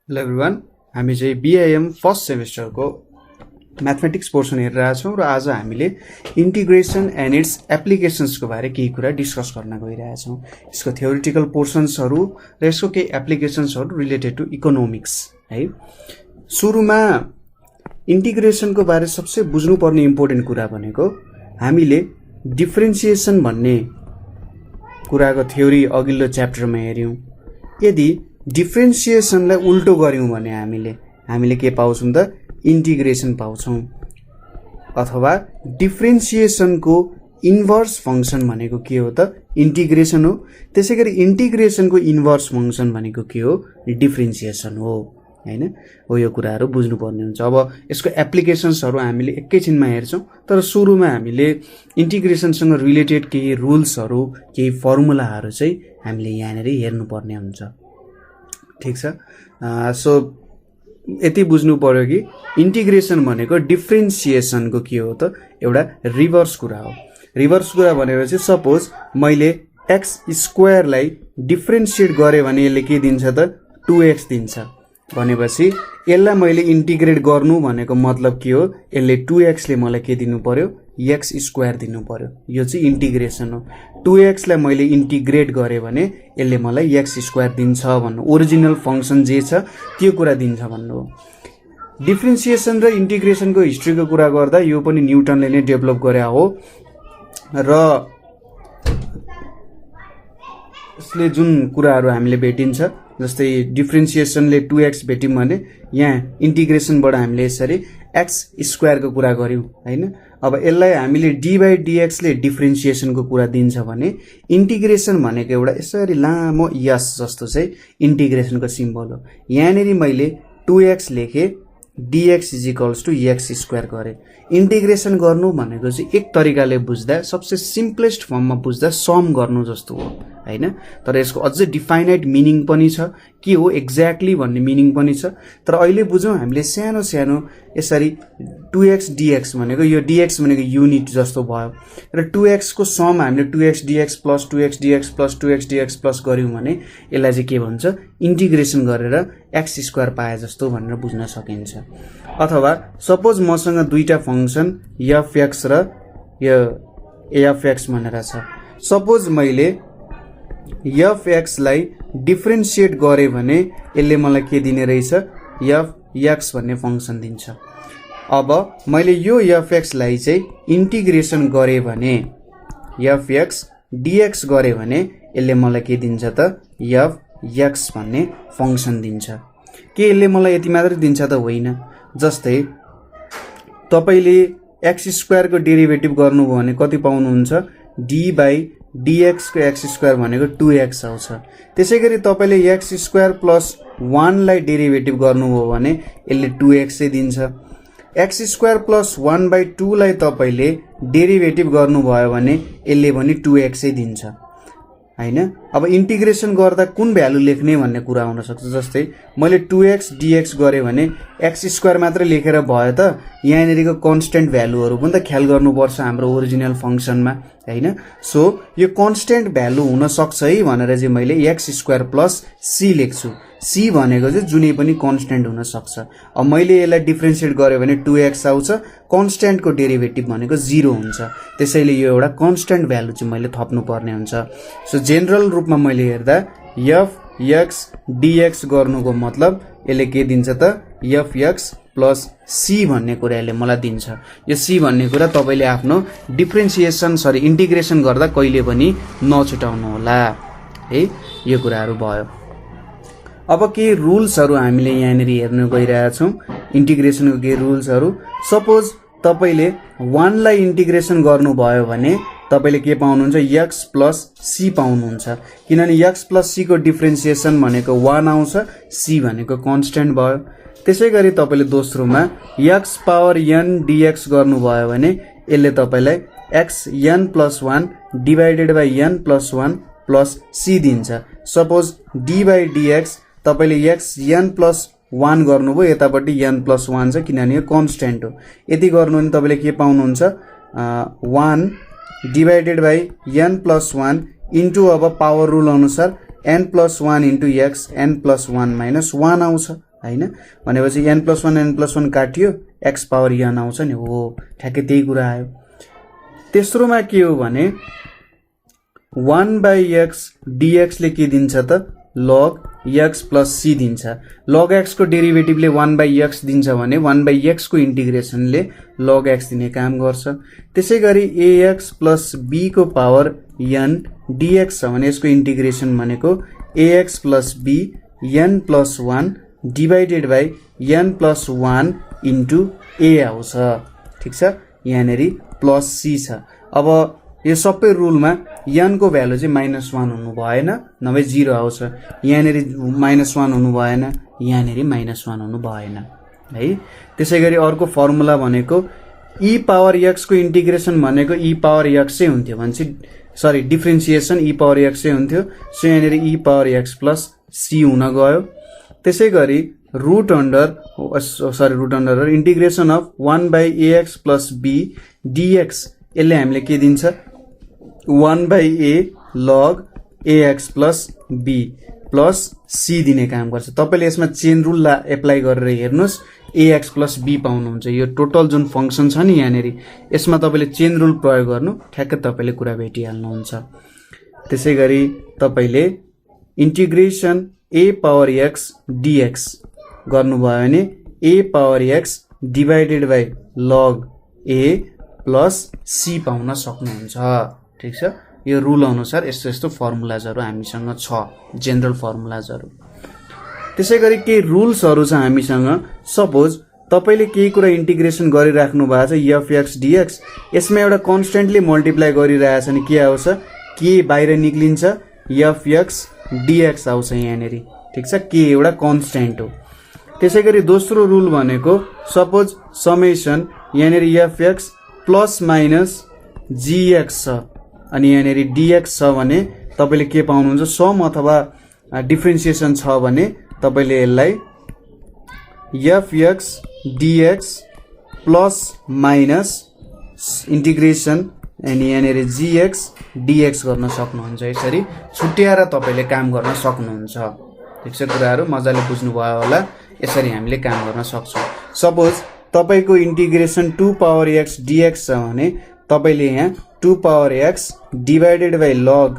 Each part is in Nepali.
हेलो एभ्रिवान, हामी चाहिँ बीआईएम फर्स्ट सेमेस्टरको म्याथमेटिक्स पोर्सन हेरिरहेका छौँ र आज हामीले इन्टिग्रेसन एन्ड इट्स एप्लिकेसन्सको बारे केही कुरा डिस्कस गर्न गइरहेछौँ। यसको थ्योरिटिकल पोर्सन्सहरू र यसको केही एप्लिकेसन्सहरू रिलेटेड टु इकोनोमिक्स है। सुरुमा इन्टिग्रेसनको बारे सबसे बुझ्नुपर्ने इम्पोर्टेन्ट कुरा भनेको हामीले डिफ्रेन्सिएसन भन्ने कुराको थ्योरी अघिल्लो च्याप्टरमा हेर्यौँ। यदि डिफ्रेन्सिएसनलाई उल्टो गर्यौं भने हामीले के पाउँछौं त इन्टिग्रेसन पाउँछौं। अथवा डिफ्रेन्सिएसनको इन्भर्स फंक्सन भनेको के हो त इन्टिग्रेसन हो। त्यसैगरी इन्टिग्रेसनको इन्भर्स फंक्सन भनेको के हो डिफ्रेन्सिएसन हो हैन। हो यो कुराहरु बुझ्नु पर्ने हुन्छ। अब यसको एप्लिकेसन्सहरु हामीले एकैछिनमा हेर्छौं, तर सुरुमा हामीले इन्टिग्रेसनसँग रिलेटेड केही रुल्सहरु केही फर्मुलाहरु चाहिँ हामीले यहाँनेर हेर्नु पर्ने हुन्छ। ठीक छ। सो यति बुझ्नु पर्यो कि इन्टिग्रेसन भनेको डिफ्रेन्सिएसनको के हो त एउटा रिभर्स कुरा हो। रिभर्स कुरा भनेपछि सपोज मैले x स्क्वायरलाई डिफ्रेन्सिएट गरे भने यसले के दिन्छ त 2x दिन्छ भनेपछि यसलाई मैले इन्टिग्रेट गर्नु भनेको मतलब के हो, यसले 2x ले मलाई के दिनु पर्यो x स्क्वायर दिनु पर्यो। यो चाहिँ इन्टिग्रेसन हो। 2x लाई मैले इन्टिग्रेट गरे भने यसले मलाई x स्क्वायर दिन्छ भन्नु, ओरिजिनल फंक्सन जे छ त्यो कुरा दिन्छ भन्नु हो। डिफ्रेन्सिएसन र इन्टिग्रेसनको हिस्ट्रीको कुरा गर्दा यो पनि न्युटनले नै डेभलप गरे हो र यसले जुन कुराहरु हामीले भेटिन्छ जस्तै डिफ्रेन्सिएसनले 2x भेट्यौं भने यहाँ इन्टिग्रेसनबाट हामीले यसरी x स्क्वायर को कुरा गर्यौं हैन। अब यसलाई हामीले d by dx ले डिफ्रेन्सिएसनको कुरा दिन्छ भने इन्टिग्रेसन भनेको एउटा यसरी लामो यस जस्तो चाहिँ इन्टिग्रेसनको सिम्बल हो। यहाँनेरि मैले 2x लेखे dx x स्क्वायर गरे। इन्टिग्रेसन गर्नु भनेको चाहिँ एक तरिकाले बुझ्दा सबसे सिम्पलेस्ट फर्ममा बुझ्दा सम गर्नु जस्तो हो हैन। तर यसको अझै डिफाइनाइट मिनिङ पनि छ, के हो एक्ज्याक्टली भन्ने मिनिङ पनि छ। तर अहिले बुझौं हामीले सानो सानो यसरी 2x dx भनेको यो dx भनेको युनिट जस्तो भयो र 2x को सम हामीले 2x dx plus 2x dx plus 2x dx plus गर्यौं भने यसलाई चाहिँ के भन्छ इन्टिग्रेसन गरेर x स्क्वायर पाए जस्तो भनेर बुझ्न सकिन्छ। अथवा सपोज मसँग दुईटा फंक्सन fx र यो fx भनेर छ। सपोज मैले fx लाई डिफ्रेन्सिएट गरे भने यसले मलाई के दिने रहेछ fx भन्ने फंक्सन दिन्छ। अब मैले यो fx लाई चाहिँ इन्टिग्रेसन गरे भने fx dx गरे भने यसले मलाई के दिन्छ त fx भन्ने फंक्सन दिन्छ। के यसले मलाई यति मात्र दिन्छ त होइन। जस्तै तपाईले x स्क्वायर को डेरिभेटिभ गर्नुभयो भने कति पाउनुहुन्छ d by dx को x स्क्वायर भनेको 2x आउँछ। त्यसैगरी तपाईले x स्क्वायर प्लस 1 लाई डेरिभेटिभ गर्नुभयो भने यसले 2x नै दिन्छ। x स्क्वायर प्लस 1 by 2 लाई तपाईले डेरिभेटिभ गर्नुभयो भने यसले पनि 2x नै दिन्छ हैन। अब इन्टिग्रेसन गर्दा कुन भ्यालु लेख्ने भन्ने कुरा हुन सक्छ। जस्तै मैले 2x dx गरे भने x स्क्वायर मात्र लेखेर भयो त यहाँनेरिको कन्स्टेन्ट भ्यालुहरु पनि त ख्याल गर्नुपर्छ हाम्रो ओरिजिनल फंक्सनमा हैन। सो यो कन्स्टेन्ट भ्यालु हुन सक्छ है भनेर चाहिँ मैले x स्क्वायर प्लस c लेख्छु। c भनेको चाहिँ जुनै पनि कन्स्टेन्ट हुन सक्छ। अब मैले यसलाई डिफ्रेन्सिएट गरे भने 2x आउँछ, कन्स्टेन्ट को डेरिभेटिभ भनेको 0 हुन्छ। त्यसैले यो एउटा कन्स्टेन्ट भ्यालु चाहिँ मैले थप्नु पर्ने हुन्छ। सो जेनरल रूपमा मैले हेर्दा fx dx गर्नुको मतलब यसले के दिन्छ त fx प्लस c भन्ने कुरा यसले मलाई दिन्छ। यो c भन्ने कुरा तपाईले आफ्नो डिफ्रेन्सिएसन इन्टिग्रेसन गर्दा कहिले पनि नछुटाउनु होला है। यो कुराहरु भयो। अब के रुल्सहरु हामीले यहाँनेरि हेर्न गइरहेका छौं इन्टिग्रेसनको के रुल्सहरु। सपोज तपाईले 1 लाई इन्टिग्रेसन गर्नुभयो भने तपाईले के पाउनुहुन्छ x प्लस c पाउनुहुन्छ, किनभने x प्लस c को डिफ्रेन्सिएसन भनेको 1 आउँछ, c भनेको कन्स्टेन्ट भयो। त्यसैगरी तपाईले दोस्रोमा x पावर n dx गर्नुभयो भने यसले तपाईलाई x n plus 1 divided by n plus 1 plus c दिन्छ। सपोज d by dx तपाईले x n plus 1 गर्नुभयो, यतापट्टि n plus 1 छ किनभने यो कन्स्टेन्ट हो। यति गर्नु भने तपाईले के पाउनुहुन्छ 1 divided by n plus 1 into अब पावर रुल अनुसार n plus 1 into x n plus 1 minus 1 आउँछ हैन। भनेपछि n+1 काटियो x पावर n आउँछ नि, हो ठ्याक्कै त्यही कुरा आयो। तेस्रोमा के हो भने 1/x dx ले के दिन्छ त log x plus c दिन्छ। log x को डेरिभेटिभले 1/x दिन्छ भने 1/x को इन्टिग्रेसनले log x दिने काम गर्छ। त्यसैगरी ax plus b को पावर n dx छ भने यसको इन्टिग्रेसन भनेको ax plus b n plus 1 divided by n plus 1 into a आउँछ। ठीक छ, यहाँनेरि प्लस c छ। अब यो सबै रुलमा n को भ्यालु चाहिँ -1 हुनु भएन, नभए 0 आउँछ। यहाँनेरि -1 हुनु भएन, यहाँनेरि -1 हुनु भएन है। त्यसैगरी अर्को फर्मुला भनेको e पावर x को इन्टिग्रेसन भनेको e पावर x चाहिँ हुन्थ्यो भने चाहिँ सरी डिफरेन्सिएसन e पावर x चाहिँ हुन्थ्यो। सो यहाँनेरि e power x plus c हुन गयो। त्यसैगरी root under integration of 1/ax plus b dx यसले हामीले के दिन्छ 1/a log ax plus b plus c दिने काम गर्छ। तपाईले यसमा चेन रुल एप्लाई गरेर हेर्नुस् ax प्लस b पाउनुहुन्छ। यो टोटल जुन फंक्सन छ नि यहाँनेरि यसमा तपाईले चेन रुल प्रयोग गर्नु ठ्याक्कै तपाईले कुरा भेटिहाल्नुहुन्छ। त्यसैगरी तपाईले integration a power x dx गर्नुभयो भने a power x divided by log a plus c पाउन सक्नुहुन्छ। ठीक छ, यो रुल अनुसार यस्तो यस्तो फर्मुलाजहरु हामीसँग छ, जनरल फर्मुलाजहरु। त्यसैगरी केही रुल्सहरु छ हामीसँग। सपोज तपाईले केही कुरा इन्टिग्रेसन गरिराख्नु भएको छ f(x) dx, यसमा एउटा कन्स्टेन्टले मल्टिप्लाई गरिरहेछ नि के आउँछ के बाहिर निक्लिन्छ f(x) dx आउँछ यहाँनेरि। ठीक छ, के एउटा कन्स्टेन्ट हो। त्यसैगरी दोस्रो रुल भनेको सपोज समेसन यहाँनेरि f(x) प्लस माइनस gx छ अनि यहाँनेरि dx छ भने तपाईले के पाउनुहुन्छ सम अथवा डिफरेन्सिएसन छ भने तपाईले यसलाई f(x) dx plus minus integration अनि यहाँनेरि gx dx गर्न सक्नुहुन्छ। यसरी छुट्याएर तपाईले काम गर्न सक्नुहुन्छ। ठीक छ, कुराहरु मजाले बुझ्नु भयो होला। यसरी हामीले काम गर्न सक्छौं। सपोज तपाईको इन्टिग्रेसन 2 पावर x dx छ भने तपाईले यहाँ 2 power x divided by log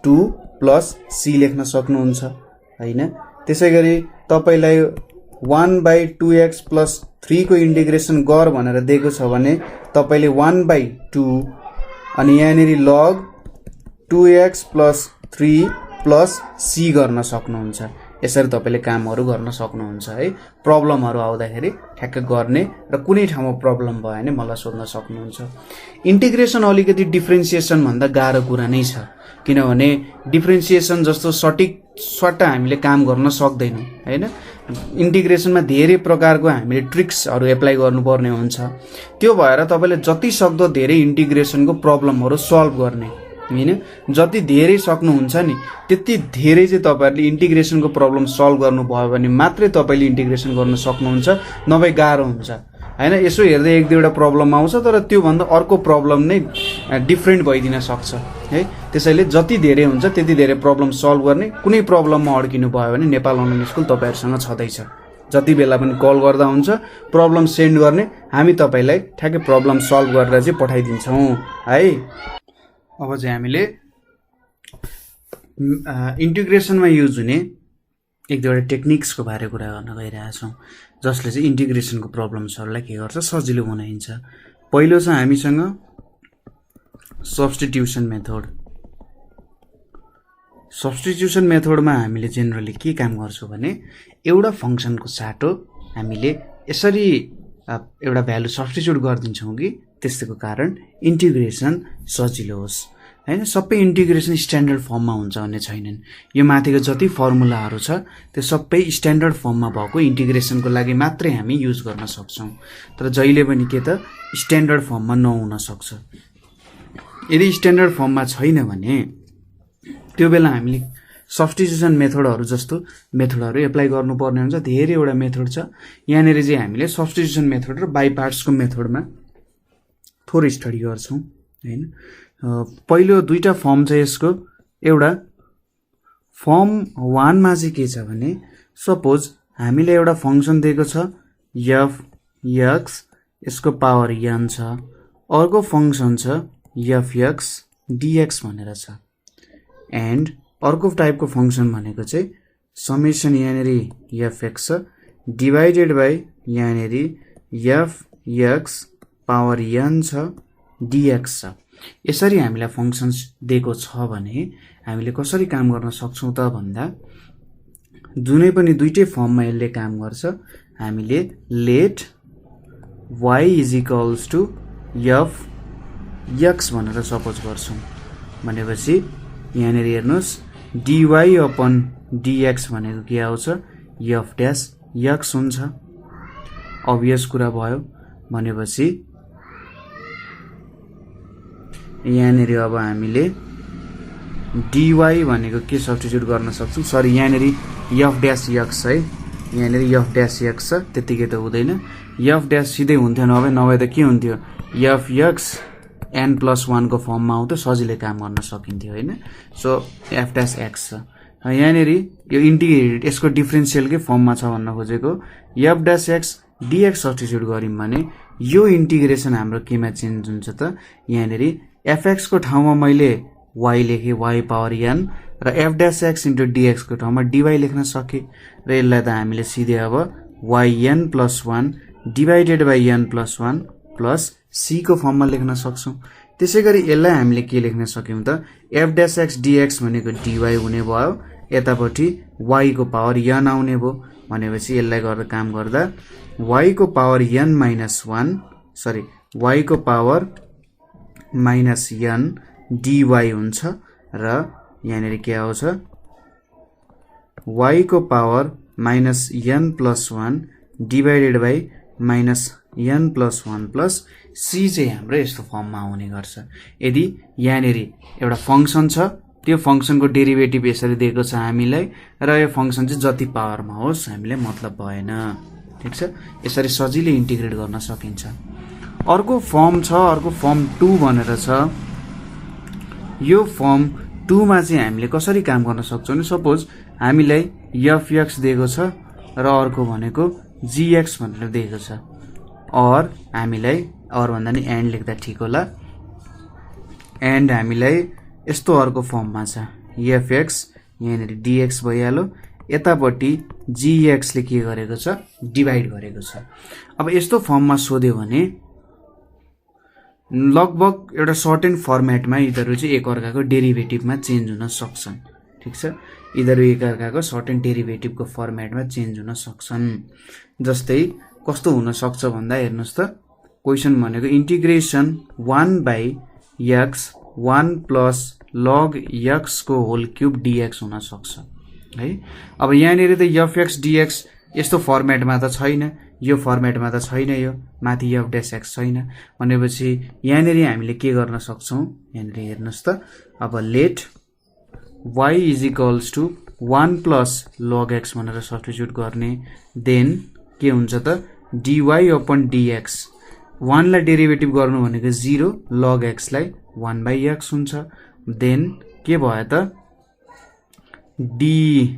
2 plus c लेख्न सक्नुहुन्छ हैन। त्यसैगरी तपाईलाई 1/2x प्लस 3 को इन्टिग्रेसन गर भनेर दिएको छ भने तपाईले 1/2 अनि यहाँनेरि log 2x plus 3 plus c गर्न सक्नुहुन्छ। यसरी तपाईले कामहरु गर्न सक्नुहुन्छ है। प्रब्लमहरु आउँदाखेरि ठ्याक्क गर्ने र कुनै ठाउँमा प्रब्लम भयो भने मलाई सोध्न सक्नुहुन्छ। इन्टिग्रेसन अलिकति डिफरेन्सिएसन भन्दा गाह्रो कुरा नै छ, किनभने डिफरेन्सिएसन जस्तो सटिक सट्टा हामीले काम गर्न सक्दैनौं हैन। इन्टिग्रेसनमा धेरै प्रकारको हामीले ट्रिक्सहरु एप्लाई गर्नुपर्ने हुन्छ। त्यो भएर तपाईले जति सक्दो धेरै इन्टिग्रेसनको प्रब्लमहरु सल्भ गर्ने हैन। जति धेरै सक्नुहुन्छ नि त्यति धेरै चाहिँ तपाईहरुले इन्टिग्रेसनको प्रब्लम सल्भ गर्नुभयो भने मात्रै तपाईले इन्टिग्रेसन गर्न सक्नुहुन्छ, नभए गाह्रो हुन्छ हैन। यसो हेर्दै एक दुईवटा प्रब्लम आउँछ तर त्यो भन्दा अर्को प्रब्लम नै डिफरेन्ट भइदिन सक्छ है। त्यसैले जति धेरै हुन्छ त्यति धेरै प्रब्लम सल्भ गर्ने। कुनै प्रब्लममा अड्किनु भयो भने नेपाल अनलाइन स्कुल तपाईहरुसँग छँदैछ। जति बेला पनि कल गर्दा हुन्छ, प्रब्लम सेन्ड गर्ने, हामी तपाईलाई ठ्याक्कै प्रब्लम सल्भ गरेर चाहिँ पठाइदिन्छौं है। अब चाहिँ हामीले इन्टिग्रेसनमा युज हुने एक दुईवटा टेक्निक्सको बारे कुरा गर्न गइरहेका छौं, जसले चाहिँ इन्टिग्रेसनको प्रब्लम्सहरुलाई के गर्छ सजिलो बनाइन्छ। पहिलो छ हामीसँग सब्स्टिट्युसन मेथड। सब्स्टिट्युसन मेथडमा हामीले जेनरली के काम गर्छौं भने एउटा फंक्सनको साटो हामीले यसरी एउटा भ्यालु सब्स्टिट्युट गर्दिन्छौं कि त्यसको कारण इन्टिग्रेसन सजिलो होस् हैन। सबै इन्टिग्रेसन स्ट्यान्डर्ड फर्ममा हुन्छ भन्ने छैनन्। यो माथिको जति फर्मुलाहरु छ त्यो सबै स्ट्यान्डर्ड फर्ममा भएको इन्टिग्रेसनको लागि मात्रै हामी युज गर्न सक्छौं, तर जहिले पनि के त स्ट्यान्डर्ड फर्ममा नहुन सक्छ। यदि स्ट्यान्डर्ड फर्ममा छैन भने त्यो बेला हामीले सब्स्टिट्युसन मेथडहरु जस्तो मेथडहरु एप्लाई गर्नुपर्ने हुन्छ। धेरैवटा मेथड छ। यहाँनेर चाहिँ हामीले सब्स्टिट्युसन मेथड र बाइ पार्ट्सको मेथडमा थोरै स्टडी गर्छौं हैन। पहिलो दुईटा फर्म छ यसको। एउटा फर्म 1 मा चाहिँ के छ भने सपोज हामीले एउटा फंक्सन दिएको छ f x यसको पावर n छ, अर्को फंक्सन छ f x dx भनेर छ, एन्ड अर्को टाइपको फंक्सन भनेको चाहिँ समेसन यहाँनेरि f x डिभाइडेड बाइ यहाँनेरि f x पावर n छ dx छ। यसरी हामीलाई फंक्सन्स दिएको छ भने हामीले कसरी काम गर्न सक्छौं त भन्दा जुनै पनि दुईटै फर्ममा यसले काम गर्छ। हामीले let y is equals to f x भनेर सपोज गर्छौं भनेपछि यहाँनेर हेर्नुस् dy अपन dx भनेको के आउँछ f डैश x हुन्छ। अभियस कुरा भयो भनेपछि यहाँनेर अब हामीले dy भनेको के सब्स्टिट्युट गर्न सक्छौं, सरी यहाँनेर f डैश x है, यहाँनेर f डैश x छ, त्यतिकै त हुँदैन, f डैश सिधै हुन्थ्यो नभए त के हुन्थ्यो f x n+1 को फर्ममा आउँथ्यो, सजिलै काम गर्न सकिन्थ्यो हैन। सो f डैश x छ। यहाँनेर यो इन्टिग्रेटेड यसको डिफरेन्शियल के फर्ममा छ भन्न खोजेको f dash x dx substitute गर्यौं भने यो इन्टिग्रेसन हाम्रो केमा चेन्ज हुन्छ त यहाँनेर fx को ठाउँमा मैले y लेखे y पावर n र f dash x into dx को ठाउँमा dy लेख्न सके र यसलाई त हामीले सिधै अब yn+1 divided by n+1 plus c को फर्ममा लेख्न सक्छौं। त्यसैगरी यसलाई हामीले के लेख्न सक्यौं त f डैश x dx भनेको dy हुने भयो, यतापटि y को पावर n आउने भयो भनेपछि यसलाई गर्दा काम गर्दा y को पावर n -1 सरी y को पावर -n dy हुन्छ र यहाँनेर के आउँछ y को power -n+1 divided by -n+1 plus c चाहिँ हाम्रो यस्तो फर्ममा आउने गर्छ। यदि यहाँनेर एउटा फंक्सन छ त्यो फंक्सनको डेरिभेटिभ यसरी दिएको छ हामीलाई र यो फंक्सन चाहिँ जति पावरमा होस् हामीलाई मतलब भएन, ठीक छ। यसरी सजिलै इन्टिग्रेट गर्न सकिन्छ। अर्को फर्म छ, अर्को फर्म 2 भनेर छ। यो फर्म 2 मा चाहिँ हामीले कसरी काम गर्न सक्छौं भने सपोज हामीलाई f x दिएको छ र अर्को भनेको gx भनेर दिएको छ, और हामीलाई और भन्दा नि एन्ड लेख्दा ठीक होला, एन्ड हामीलाई यस्तो अर्को फर्ममा छ f x यहाँनेर dx भइहाल्यो, यतापट्टि gx ले के गरेको छ डिभाइड गरेको छ। अब यस्तो फर्ममा सोध्यो भने लगभग एउटा सर्टेन फर्मेटमा यिनीहरु चाहिँ एकअर्काको डेरिभेटिभमा चेन्ज हुन सक्छन्, ठीक छ। यिनीहरु एकअर्काको सर्टेन डेरिभेटिभको फर्मेटमा चेन्ज हुन सक्छन्। जस्तै कस्तो हुन सक्छ भन्दा हेर्नुस् त क्वेशन भनेको integration 1 by x 1 plus log x को होल क्यूब dx हुन सक्छ है। अब यहाँनेर त f x dx यस्तो फर्मेटमा त छैन, यो फर्मेटमा त छैन, यो माथि f डैश x छैन भनेपछि यहाँनेर हामीले के गर्न सक्छौं, यहाँनेर हेर्नुस् त अब let y is equals to 1 plus log x भनेर सब्स्टिट्युट गर्ने, देन के हुन्छ त dy अपन dx 1 लाई डेरिभेटिभ गर्नु भनेको 0, log x लाई 1 बाइ x हुन्छ, देन के भयो त dy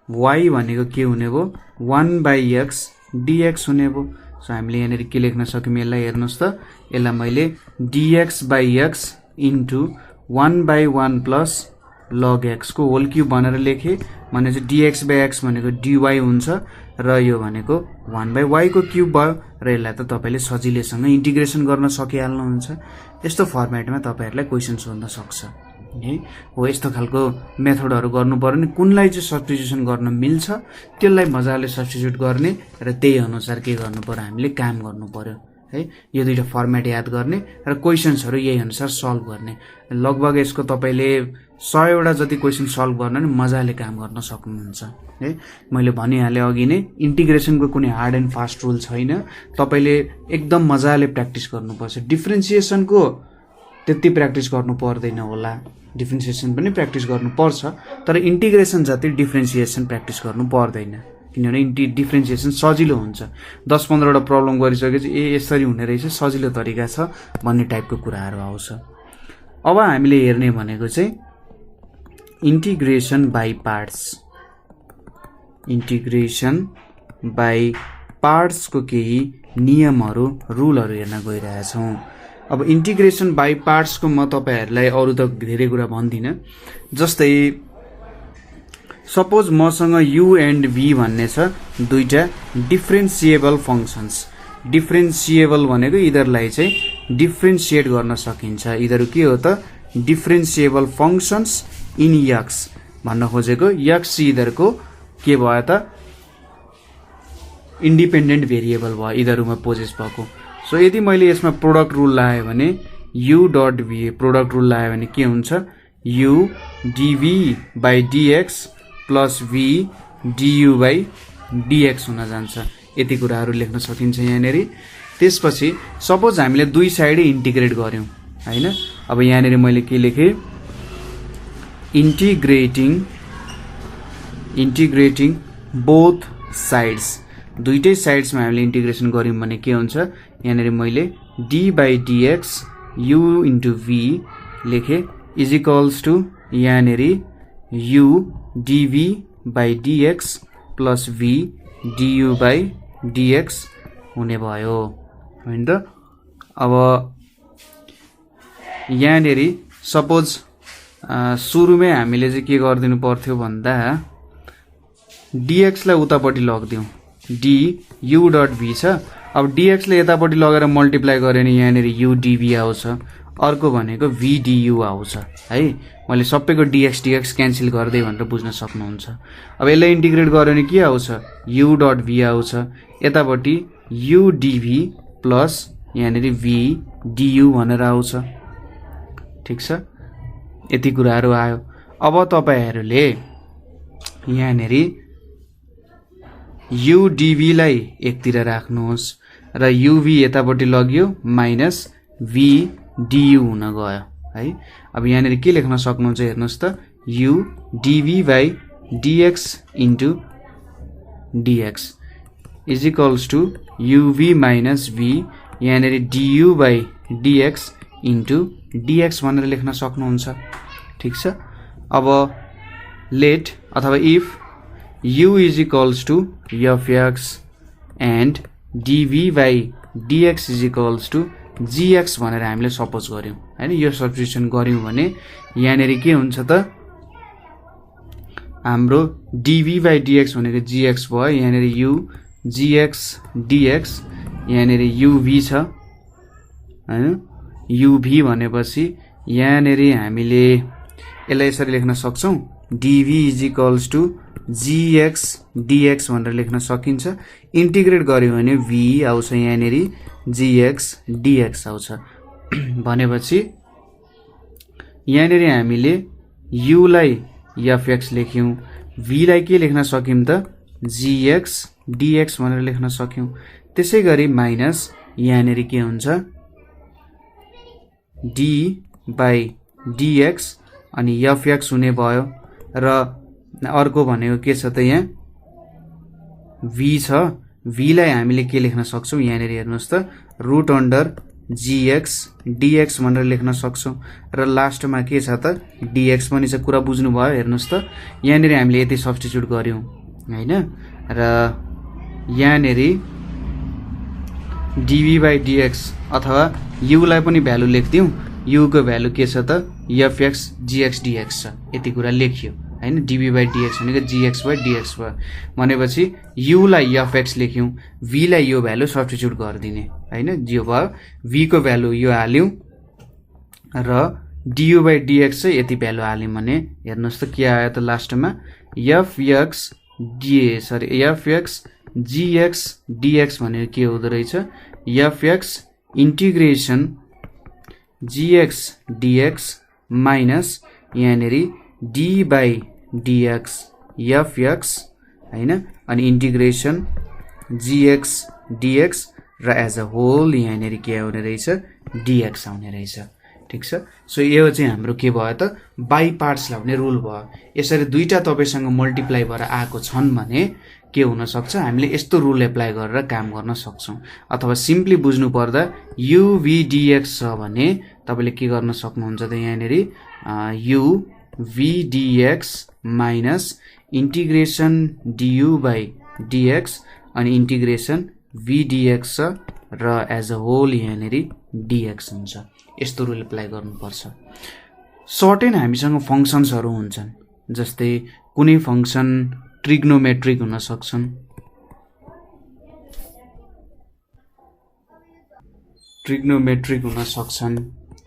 भनेको के हुने भयो 1 बाइ x dx हुने भयो। सो हामीले यहाँनेर के लेख्न सक्यौं यसलाई हेर्नुस् त, यसलाई मैले dx by x into 1 by 1 plus log x को होल क्यूब भनेर लेखे भने चाहिँ dx बाइ x भनेको dy हुन्छ र यो भनेको 1 बाइ y को क्यूब भयो र यसलाई त तपाईले सजिलैसँग इन्टिग्रेसन गर्न सकिहाल्नुहुन्छ। यस्तो फर्मेटमा तपाईहरुलाई क्वेशन सोध्न सक्छ है। हो यस्तो खालको मेथडहरु गर्नु पर्यो नि कुनलाई चाहिँ सब्स्टिट्युसन गर्न मिल्छ त्यसलाई मजाले सब्स्टिट्युट गर्ने र त्यही अनुसार के गर्नु पर्यो हामीले काम गर्नु पर्यो है। यो दुईटा फर्मेट याद गर्ने र क्वेशन्सहरु यही अनुसार सल्भ गर्ने। लगभग यसको तपाईले 100 वटा जति क्वेशन सल्भ गर्न नि मजाले काम गर्न सक्नुहुन्छ है। मैले भनिहाले अघि नै इन्टिग्रेसनको कुनै हार्ड एन्ड फास्ट रुल छैन, तपाईले एकदम मजाले प्र्याक्टिस गर्नुपर्छ। डिफरेन्सिएसनको त्यति प्र्याक्टिस गर्नु पर्दैन होला, डिफरेन्सिएसन पनि प्र्याक्टिस गर्नुपर्छ तर इन्टिग्रेसन जति डिफरेन्सिएसन प्र्याक्टिस गर्नु पर्दैन किनभने डिफरेन्सिएसन सजिलो हुन्छ। 10-15 वटा प्रब्लम गरिसकेपछि यसरी हुने रहेछ सजिलो तरिका छ भन्ने टाइपको कुराहरु आउँछ। अब हामीले हेर्ने भनेको चाहिँ integration by parts. Integration by पार्ट्सको केही नियमहरू रुलहरू हेर्न गइरहेछौँ। अब इन्टिग्रेसन बाई पार्ट्सको म तपाईहरूलाई अरू त धेरै कुरा भन्दिनँ। जस्तै सपोज मसँग u एन्ड v भन्ने छ दुईटा डिफ्रेन्सिएबल फङ्क्सन्स। डिफ्रेन्सिएबल भनेको यिनीहरूलाई चाहिँ डिफ्रेन्सिएट गर्न सकिन्छ। यिनीहरू के हो त डिफ्रेन्सिएबल फङ्क्सन्स इन x भन्न खोजेको। x यिनीहरूको के भयो त इन्डिपेन्डेन्ट भेरिएबल भयो यिनीहरूमा पोजेस भएको। सो यदि मैले यसमा प्रोडक्ट रुल लगाएँ भने u dot v product rule लगाएँ भने के हुन्छ u dv by dx plus v du by dx हुन जान्छ। यति कुराहरू लेख्न सकिन्छ यहाँनिर। त्यसपछि सपोज हामीले दुई साइडै इन्टिग्रेट गर्यौँ हैन। अब यहाँनिर मैले के लेखेँ इन्टिग्रेटिङ बोथ साइड्स। दुईटै साइड्समा हामीले इन्टिग्रेसन गर्यौँ भने के हुन्छ यहाँनिर मैले d by dx u into v लेखेँ इज इक्वल्स टु यहाँनिर u dv by dx plus v du by dx हुने भयो होइन त। अब यहाँनिर सपोज सुरुमै हामीले चाहिँ के गरिदिनु पर्थ्यो भन्दा dx लाई उतापट्टि लगिदिउँ du डट v छ। अब dx ले यतापट्टि लगेर मल्टिप्लाई गऱ्यो भने यहाँनिर u dv आउँछ। अर्को भनेको v du आउँछ है। मैले सबैको dx क्यान्सल गर्दै भनेर बुझ्न सक्नुहुन्छ। अब यसलाई इन्टिग्रेट गऱ्यो भने के आउँछ u डट v आउँछ। यतापट्टि u dv प्लस यहाँनिर v du भनेर आउँछ। ठिक छ यति कुराहरू आयो। अब तपाईहरूले यहाँनिर u dv लाई एकतिर राख्नुहोस् र uv यतापट्टि लग्यो माइनस v du हुन गयो है। अब यहाँनिर के लेख्न सक्नुहुन्छ हेर्नुहोस् त u dv by dx into dx is equals to uv minus v यहाँनिर du by dx into dx भनेर लेख्न सक्नुहुन्छ। ठिक छ। अब लेट अथवा if u is equals to fx and dv by dx is equals to gx भनेर हामीले सपोज गर्यौं हैन। यो सब्स्टिट्युसन गर्यौं भने यहाँनिर के हुन्छ त हाम्रो dv बाई dx भनेको gx भयो। यहाँनिर u gx dx यहाँनिर uv छ हैन। uv भनेपछि यहाँनिर हामीले यसलाई यसरी लेख्न सक्छौं dv is equals to gx dx भनेर लेख्न सकिन्छ। इन्टिग्रेट गर्यो भने v आउँछ यहाँनिर gx dx आउँछ। भनेपछि यहाँनिर हामीले u लाई fx लेख्यौं v लाई के लेख्न सक्यौं त gx dx भनेर लेख्न सक्यौं। त्यसैगरी माइनस यहाँनिर के हुन्छ d बाई dx अनि fx हुने भयो। र अर्को भनेको के छ त यहाँ v छ। v लाई हामीले के लेख्न सक्छौं यहाँनिर हेर्नुहोस् त रुट अन्डर gx dx भनेर लेख्न सक्छौं। र लास्टमा के छ त dx पनि छ। कुरा बुझ्नु भयो हेर्नुहोस् त यहाँनिर हामीले यति सब्स्टिट्युट गर्यौं हैन। र यहाँनिर dv बाई dx अथवा u लाई पनि भ्यालु लेख्दियौं। u को भ्यालु के छ त fx gx dx छ। यति कुरा लेखियो हैन। dv बाई dx भनेको gx बाई dx भयो। भनेपछि u लाई fx लेख्यौं v लाई यो भ्यालु सब्स्टिट्युट गरिदिने हैन। जो भयो v को भ्यालु यो हाल्यौं र du बाई dx चाहिँ यति भ्यालु हाल्यौं भने हेर्नुहोस् त के आयो त लास्टमा fx gx dx भनेको के हुँदो रहेछ fx integration gx dx minus यहाँनिर d बाई dx fx हैन। अनि इन्टिग्रेसन gx dx र एज अ होल यहाँनिर के आउने रहेछ dx आउने रहेछ। ठीक छ। सो यो चाहिँ हाम्रो के भयो त बाई पार्ट्स ल्याउने रुल भयो। यसरी दुईटा तपाईसँग मल्टिप्लाई भएर आएको छन् भने के हुन सक्छ हामीले यस्तो रुल एप्लाई गरेर काम गर्न सक्छौं। अथवा सिम्पली बुझ्नु पर्दा uv dx छ भने तपाईले के गर्न सक्नुहुन्छ त यहाँनिर u v dx minus integration du by dx अनि इन्टिग्रेसन v dx छ र एज अ होल यहाँनेरि dx हुन्छ। यस्तो रुल एप्लाई गर्नुपर्छ। सर्टेन हामीसँग फंक्सन्सहरू हुन्छन्, जस्तै कुनै फंक्सन ट्रिग्नोमेट्रिक हुन सक्छन्,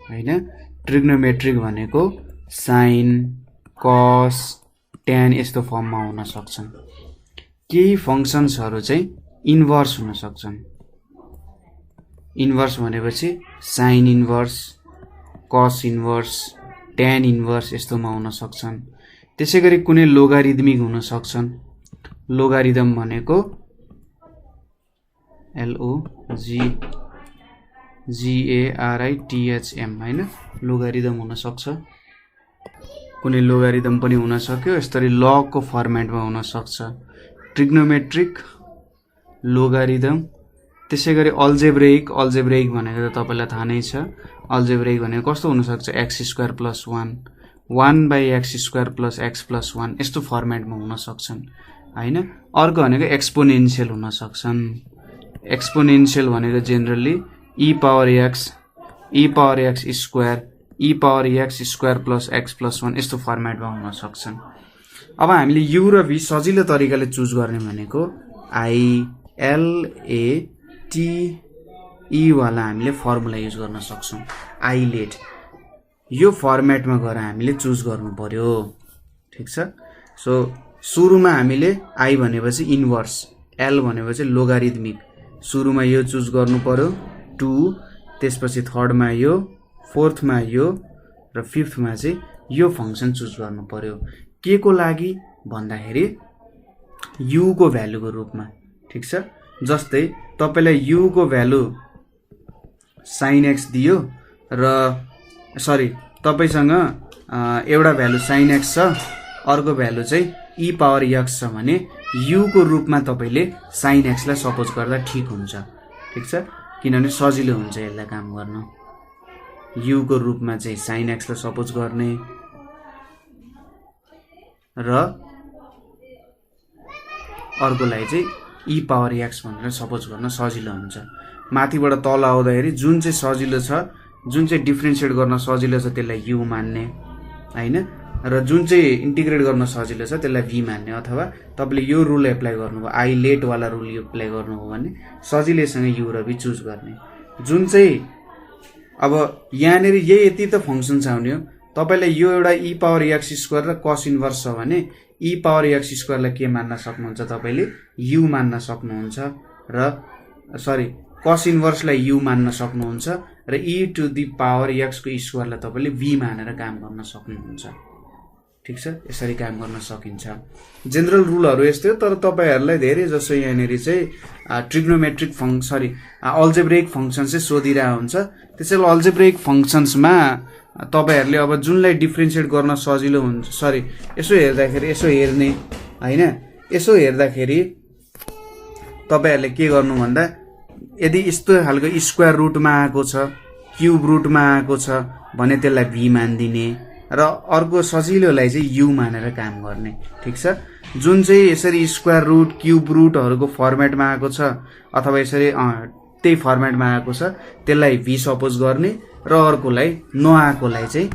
हैन। ट्रिग्नोमेट्रिक भनेको साइन, कस, ट्यान यस्तो फर्ममा हुन सक्छन्। केही फंक्सन्सहरू चाहिँ इन्भर्स हुन सक्छन्। इन्भर्स भनेपछि साइन इन्भर्स, कस इन्भर्स, ट्यान इन्भर्स यस्तोमा हुन सक्छन्। त्यसैगरी कुनै लोगारिदमिक हुन सक्छन्। लोगारिदम भनेको LOGARITHM हैन, लोगारिदम हुन सक्छ। कुनै लोगारिदम पनि हुन सक्यो, यसरी लगको फर्मेटमा हुन सक्छ। ट्रिग्नोमेट्रिक, लोगारिदम, त्यसैगरी अल्जेब्रेइक भनेको त तपाईलाई थाहा नै छ। अल्जेब्रेइक भनेको कस्तो हुन सक्छ, x² + 1 1/x² + x + 1 यस्तो फर्मेटमा हुन सक्छन्, हैन। अर्को भनेको एक्सपोनेन्शियल हुन सक्छन्। एक्सपोनेन्शियल भनेको generally e power x square, e power x² + x + 1 यस्तो फर्मेटमा हुन सक्छन्। अब हामीले u र v सजिलो तरिकाले चुज गर्ने भनेको ILATE वाला हामीले फर्मुला युज गर्न सक्छौं। आइलेट यो फर्मेटमा गएर हामीले चुज गर्नु पर्यो, ठीक छ। सो सुरुमा हामीले I भनेपछि इन्भर्स, L भनेपछि लोगारिदमिक, सुरुमा यो चुज गर्नु पर्यो 2, त्यसपछि थर्डमा यो, फोर्थमा यो र फिफ्थमा चाहिँ यो फंक्सन चुज गर्नु पर्यो। के को लागि भन्दाखेरि u को भ्यालुको रूपमा, ठीक छ। जस्तै तपाईलाई u को भ्यालु sin x दियो र सरी तपाईसँग एउटा भ्यालु sin x छ, अर्को भ्यालु चाहिँ e power x छ भने u को रूपमा तपाईले sin x लाई सपोज गर्दा ठीक हुन्छ, ठीक छ। किनभने सजिलो हुन्छ यसलाई काम गर्न। u को रूपमा चाहिँ sin x लाई सपोज गर्ने र अर्कोलाई चाहिँ e power x भनेर सपोज गर्न सजिलो हुन्छ। माथिबाट तल आउँदाखेरि जुन चाहिँ सजिलो छ, जुन चाहिँ डिफरेन्शिएट गर्न सजिलो छ त्यसलाई u मान्ने, हैन, र जुन चाहिँ इन्टिग्रेट गर्न सजिलो छ त्यसलाई v मान्ने। अथवा तपाईले यो रुल एप्लाई गर्नुभयो, आइलेट वाला रुल एप्लाई गर्नुभयो भने सजिलैसँग u र v चुज गर्ने। जुन चाहिँ अब यहाँनेरि यति त फंक्सन आउने हो, तपाईलाई यो एउटा e power x स्क्वायर र cos इन्भर्स छ भने e power x स्क्वायर लाई के मान्न सक्नुहुन्छ, तपाईले u मान्न सक्नुहुन्छ र सरी cos इन्भर्स लाई u मान्न सक्नुहुन्छ र e to the power x को स्क्वायर लाई तपाईले v मानेर काम गर्न सक्नुहुन्छ, ठीक छ। यसरी काम गर्न सकिन्छ। जनरल रुलहरु यस्तै हो, तर तपाईहरुलाई धेरै जसो यहाँनेरि चाहिँ ट्रिग्नोमेट्रिक अल्जेब्रेइक फंक्सन चाहिँ सोधिरा हुन्छ। त्यसैले अल्जेब्रेइक फंक्सन्समा तपाईहरुले अब जुनलाई डिफरेन्शिएट गर्न सजिलो हुन्छ, यसो हेर्दाखेरि यसो हेर्ने, हैन, यसो हेर्दाखेरि तपाईहरुले के गर्नु भन्दा यदि यस्तो खालको स्क्वायर रुटमा आएको छ, क्यूब रुटमा आएको छ भने त्यसलाई v मान्दिने र अर्को सजिलोलाई चाहिँ u मानेर काम गर्ने, ठीक छ। जुन चाहिँ यसरी स्क्वायर रुट, क्यूब रुटहरुको फर्मेटमा आएको छ अथवा यसरी त्यही फर्मेटमा आएको छ त्यसलाई v सपोज गर्ने र अर्कोलाई नआएकोलाई चाहिँ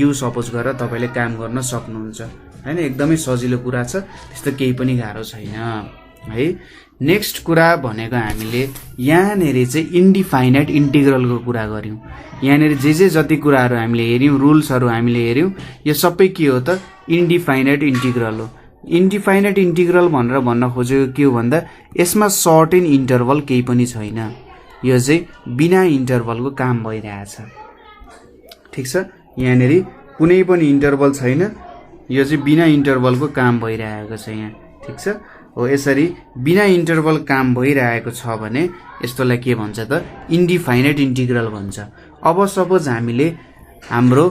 u सपोज गरेर तपाईले काम गर्न सक्नुहुन्छ, हैन। एकदमै सजिलो कुरा छ, त्यस्तो केही पनि गाह्रो छैन, है। नेक्स्ट कुरा भनेको हामीले यहाँनेरि चाहिँ इन्डिफाइनाइट इन्टिग्रलको कुरा गर्यौं। यहाँनेरि जे जति कुराहरु हामीले हेर्यौं, रुल्सहरु हामीले हेर्यौं, यो सबै के हो त इन्डिफाइनाइट इन्टिग्रल हो। इन्डिफाइनाइट इन्टिग्रल भनेर भन्न खोजेको के हो भन्दा यसमा सर्टेन इन्टरभल केही पनि छैन, यो चाहिँ बिना इन्टरभलको काम भइरहेछ, ठीक छ। यहाँनेरि कुनै पनि इन्टरभल छैन, यो चाहिँ बिना इन्टरभलको काम भइरहेको छ यहाँ, ठीक छ। हो यसरी बिना इन्टरभल काम भइरहेको छ भने यस्तोलाई के भन्छ त इन्डिफाइनाइट इन्टिग्रल भन्छ। अब सपोज हामीले हाम्रो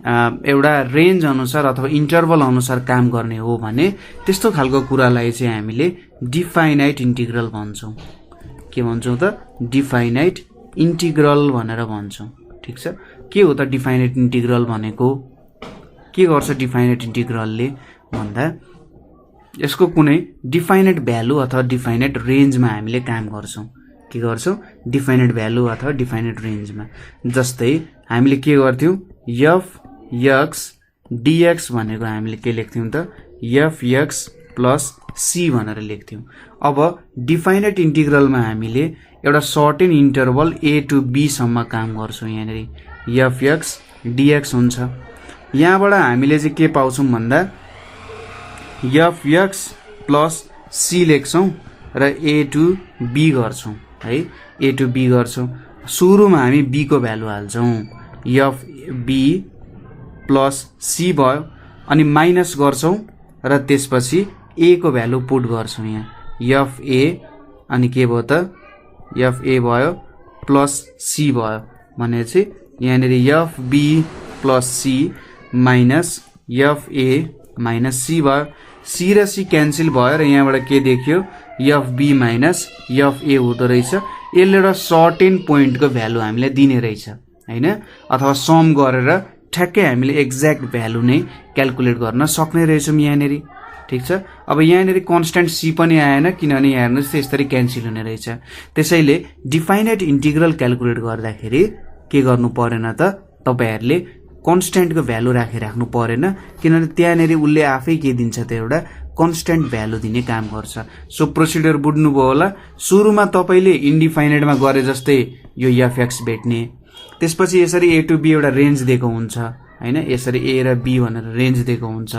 एउटा रेन्ज अनुसार अथवा इन्टरभल अनुसार काम गर्ने हो भने त्यस्तो खालको कुरालाई चाहिँ हामीले डिफाइनाइट इन्टिग्रल भन्छौं। के भन्छौं त डिफाइनाइट इन्टिग्रल भनेर भन्छौं, ठीक छ। के हो त डिफाइनाइट इन्टिग्रल भनेको, के गर्छ डिफाइनाइट इन्टिग्रलले भन्दा यसको कुनै डिफाइनाइट भ्यालु अथवा डिफाइनाइट रेन्जमा हामीले काम गर्छौं। के गर्छौं? डिफाइनाइट भ्यालु अथवा डिफाइनाइट रेन्जमा। जस्तै हामीले के गर्थ्यौं? एफ एक्स डीएक्स भनेको हामीले के लेख्थ्यौं त? एफ एक्स प्लस सी भनेर लेख्थ्यौं। अब डिफाइनाइट इन्टिग्रलमा हामीले एउटा certain interval A to B सम्म काम गर्छौं। यहाँनेरि एफ एक्स डीएक्स हुन्छ। यहाँबाट हामीले चाहिँ के पाउँछौं भन्दा एफ एक्स प्लस सी लेख्छौं र ए टु बी गर्छौं है। ए टु बी गर्छौं। सुरुमा हामी बी को भ्यालु हाल्छौं। एफ बी प्लस सी भयो अनि माइनस गर्छौं र त्यसपछि ए को भ्यालु पुट गर्छौं। यहाँ एफ ए अनि के भयो त? एफ ए भयो प्लस सी भयो भनेपछि यहाँनेरि F B plus C minus F A minus C भयो। सी र सी क्यान्सल भयो र यहाँबाट के देखियो? F B minus F A हुँदो रहेछ। यसले एउटा सर्टेन पोइन्टको भ्यालु हामीलाई दिने रहेछ हैन, अथवा सम गरेर ठ्याक्कै हामीले एक्ज्याक्ट भ्यालु नै क्याल्कुलेट गर्न सक्ने रहेछौँ यहाँनेरि। ठीक छ। अब यहाँनेरि कन्स्ट्यान्ट सी पनि आएन किनभने यहाँ हेर्नुहोस् यसरी क्यान्सल हुने रहेछ। त्यसैले डिफाइनाइट इन्टिग्रल क्याल्कुलेट गर्दाखेरि के गर्नु परेन त? तपाईहरुले कन्स्ट्यान्टको भ्यालु राखिराख्नु परेन किनभने त्यहाँनेरि उसले आफै के दिन्छ त? एउटा कन्स्ट्यान्ट भ्यालु दिने काम गर्छ। सो प्रोसिडर बुझ्नुभयो होला। सुरुमा तपाईले इन्डिफाइनाइटमा गरे जस्तै यो एफ एक्स भेट्ने, त्यसपछि यसरी ए टु बी एउटा रेन्ज दिएको हुन्छ हैन, यसरी ए र बी भनेर रेन्ज दिएको हुन्छ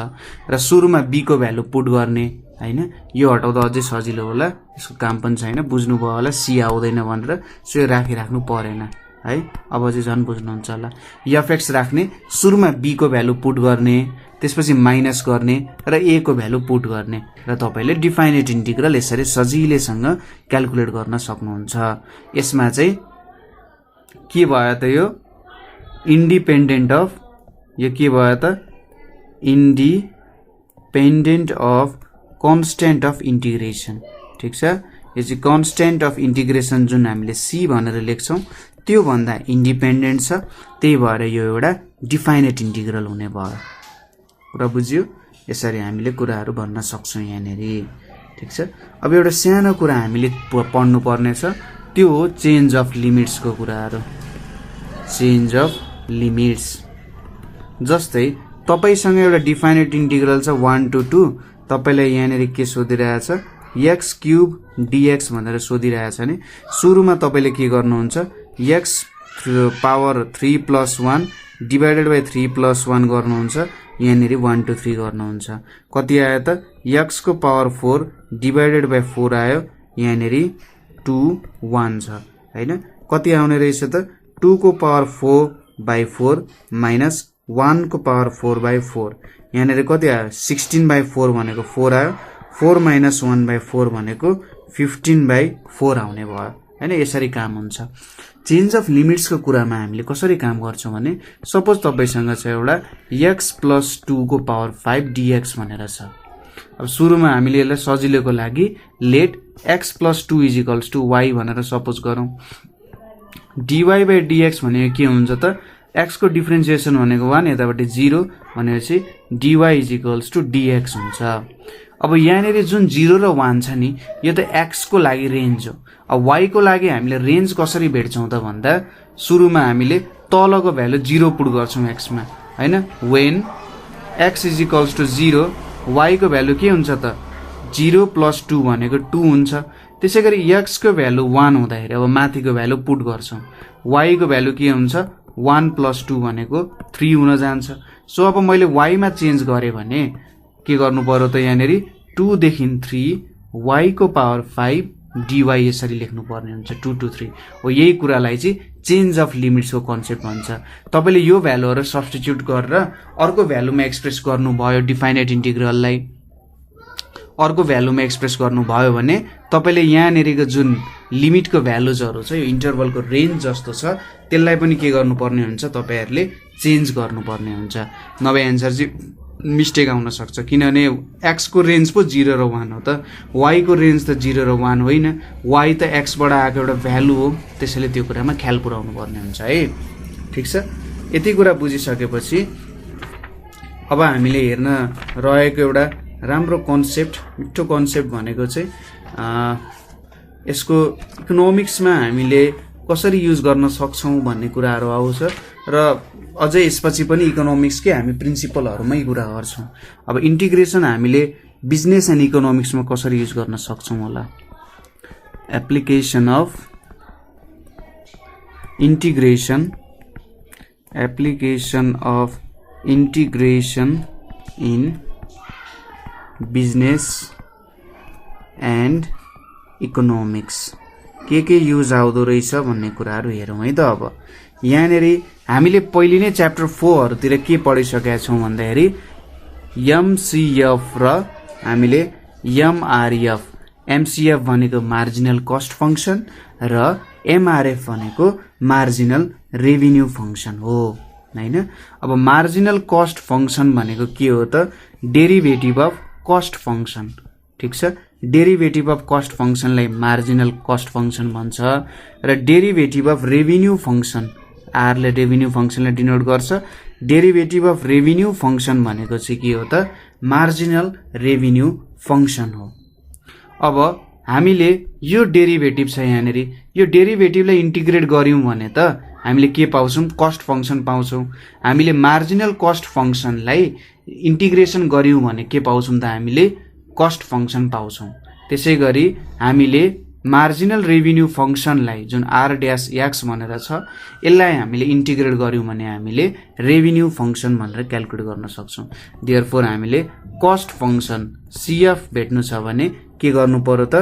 र सुरुमा बी को भ्यालु पुट गर्ने हैन। यो हटाउँदा अझै सजिलो होला, यसको काम पनि छैन, बुझ्नुभयो होला सी आउँदैन भनेर। सो यो राखिराख्नु परेन है। अब चाहिँ झन् बुझ्नुहुन्छ होला। एफ एक्स राख्ने, सुरुमा बी को भ्यालु पुट गर्ने, त्यसपछि माइनस गर्ने र ए को भ्यालु पुट गर्ने र तपाईले डिफाइनाइट इन्टिग्रल यसरी सजिलैसँग क्याल्कुलेट गर्न सक्नुहुन्छ। यसमा चाहिँ के भयो त? यो इन्डिपेन्डेन्ट अफ, यो के भयो त? Independent of constant of integration. ठीक छ। यो चाहिँ कन्स्ट्यान्ट अफ इन्टिग्रेसन जुन हामीले सी भनेर लेख्छौं त्यो भन्दा इन्डिपेन्डेन्ट छ, त्यही भएर यो एउटा डिफाइनाइट इन्टिग्रल हुने भयो। कुरा बुझ्यो? यसरी हामीले कुराहरू भन्न सक्छौं यहाँनेरि। ठीक छ। अब एउटा सानो कुरा हामीले पढ्नु पर्ने छ, त्यो हो चेन्ज अफ लिमिट्सको कुराहरू। चेन्ज अफ लिमिट्स जस्तै तपाईसँग एउटा डिफाइनाइट इन्टिग्रल छ 1 to 2, तपाईलाई यहाँनेरि के सोधिरहेछ? एक्स क्यूब डीएक्स भनेर सोधिरहेछ नि। सुरुमा तपाईले के गर्नुहुन्छ? एक्स पावर 3 + 1 डिभाइडेड बाइ 3 + 1 गर्नुहुन्छ। यहाँनेरि 1 to 3 गर्नुहुन्छ। कति आयो त? एक्स को पावर 4 डिभाइडेड बाइ 4 आयो। यहाँनेरि 2 1 छ हैन। कति आउने रहेछ त? 2 को पावर 4/4 माइनस 1 को पावर 4/4। यहाँनेरि कति आयो? 16/4 भनेको 4 आयो। 4 - 1/4 भनेको 15/4 आउने भयो हैन। यसरी काम हुन्छ। चेन्ज अफ लिमिट्सको कुरामा हामीले कसरी काम गर्छौं भने सपोज तपाईसँग छ एउटा x + 2 को पावर 5 dx भनेर छ। अब सुरुमा हामीले यसलाई सजिलोको लागि लेट x + 2 = y भनेर सपोज गरौँ। dy/dx भनेको के हुन्छ त? x को डिफरेन्सिएसन भनेको 1, यताबाट 0 भनेपछि dy = dx हुन्छ। अब यहाँनेरि जुन 0 र 1 छ नि, यो त x को लागि रेन्ज हो। अब y को लागि हामीले रेन्ज कसरी भेट्छौं त भन्दा सुरुमा हामीले तलको भ्यालु 0 पुट गर्छौं x मा हैन। when x = 0 y को भ्यालु के हुन्छ त? 0 + 2 भनेको 2 हुन्छ। त्यसैगरी x को भ्यालु 1 हुँदाखेरि अब माथिको भ्यालु पुट गर्छौं। y को भ्यालु के हुन्छ? 1 + 2 भनेको 3 हुन जान्छ। सो अब मैले y मा चेन्ज गरे भने के गर्नु पर्यो त? यहाँनेरि 2 देखि 3 y को पावर 5 dy यसरी लेख्नु पर्ने हुन्छ 2 to 3 हो। यही कुरालाई चाहिँ चेन्ज अफ लिमिट्स को कन्सेप्ट भन्छ। तपाईले यो भ्यालुहरु सब्स्टिट्युट गरेर अर्को भ्यालुमा एक्सप्रेस गर्नुभयो डिफाइनाइट इन्टिग्रललाई, अर्को भ्यालुमा एक्सप्रेस गर्नुभयो भने तपाईले यहाँनेरिको जुन लिमिटको भ्यालुजहरु छ, यो इन्टरभलको रेन्ज जस्तो छ, त्यसलाई पनि के गर्नुपर्ने हुन्छ? तपाईहरुले चेन्ज गर्नुपर्ने हुन्छ। नभए आन्सर चाहिँ मिस्टेक आउन सक्छ किनभने x को रेन्ज पो 0 र 1 हो त, y को रेन्ज त 0 र 1 होइन। y त x बाट आएको एउटा भ्यालु हो, त्यसैले त्यो कुरामा ख्याल पुर्याउनु पर्ने हुन्छ है। ठीक छ। यति कुरा बुझिसकेपछि अब हामीले हेर्न रहेको एउटा राम्रो कन्सेप्ट, मिठो कन्सेप्ट भनेको चाहिँ यसको इकोनोमिक्समा हामीले कसरी युज गर्न सक्छौं भन्ने कुराहरू आउँछ र अझै यसपछि पनि इकोनोमिक्सकै हामी प्रिन्सिपलहरुमै कुरा गर्छौं। अब इन्टिग्रेसन हामीले बिजनेस एन्ड इकोनोमिक्समा कसरी युज गर्न सक्छौं होला। Application of integration in business and economics के युज आउँदो रहेछ भन्ने कुराहरु हेरौं है त। अब यहाँनेरि हामीले पहिले नै च्याप्टर 4 तिर के पढिसकेका छौं भन्दाखेरि MCF र हामीले MRF, MCF भनेको मार्जिनल कस्ट फंक्सन र MRF भनेको मार्जिनल रेभिन्यू फंक्सन हो हैन। अब मार्जिनल कस्ट फंक्सन भनेको के हो त, डेरिभेटिभ अफ कस्ट फंक्सन। ठीक छ, डेरिभेटिभ अफ कस्ट फंक्सनलाई मार्जिनल कस्ट फंक्सन भन्छ र derivative of revenue function, R ले रेभिन्यू फंक्सनलाई डिनोट गर्छ। डेरिभेटिभ अफ रेभिन्यू फंक्सन भनेको चाहिँ के हो त, मार्जिनल रेभिन्यू फंक्सन हो। अब हामीले यो डेरिभेटिभ छ यहाँनेरि, यो डेरिभेटिभलाई इन्टिग्रेट गर्यौं भने त हामीले के पाउँछौं, कस्ट फंक्सन पाउँछौं। हामीले मार्जिनल कस्ट फंक्सनलाई इन्टिग्रेसन गर्यौं भने के पाउँछौं त, हामीले कस्ट फंक्सन पाउँछौं। त्यसैगरी हामीले मार्जिनल रेभिन्यू फंक्सनलाई जुन r-x भनेर छ यसलाई हामीले इन्टिग्रेट गर्यौं भने हामीले रेभिन्यू फंक्सन भनेर क्याल्कुलेट गर्न सक्छौं। देयरफोर हामीले कस्ट फंक्सन CF भेट्नु छ भने के गर्नु पर्यो त,